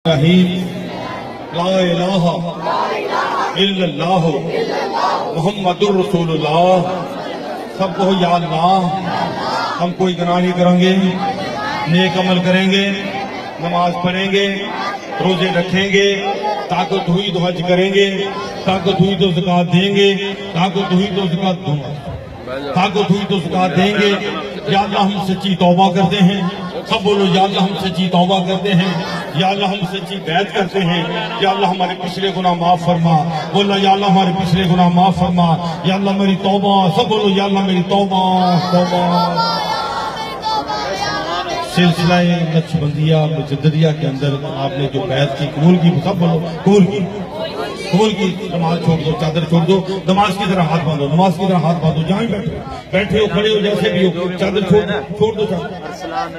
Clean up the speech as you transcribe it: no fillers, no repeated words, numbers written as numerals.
لا الہ الا اللہ محمد رسول اللہ. سب کو یا اللہ ہم کوئی گناہ نہیں کریں گے، نیک عمل کریں گے، نماز پڑھیں گے، روزے رکھیں گے، طاقت ہوئی تو حج کریں گے، طاقت ہوئی تو زکوٰۃ دیں گے، طاقت ہوئی تو زکوٰۃ دیں گے. یا اللہ ہم سچی توبہ کرتے ہیں. سب بولو یا اللہ ہم سچی توبہ کرتے ہیں. یا اللہ ہم سچی بیعت کرتے ہیں. یا اللہ ہمارے پچھلے گناہ معاف فرما. بولا یا اللہ ہمارے پچھلے گناہ معاف فرما. یا اللہ میری توبہ. سب بولو یا اللہ میری توبہ. سلسلہ نقشبندیہ مجددیہ کے اندر آپ نے جو بیعت کی قبول کی، سب بولو قبول کی. قبول کی. نماز چھوڑ دو، چادر چھوڑ دو، نماز کی طرح ہاتھ باندھو، نماز کی طرح ہاتھ باندھو. جہاں بیٹھے ہو کھڑے ہو جیسے بھی ہو، چادر چھوڑ دو. چادر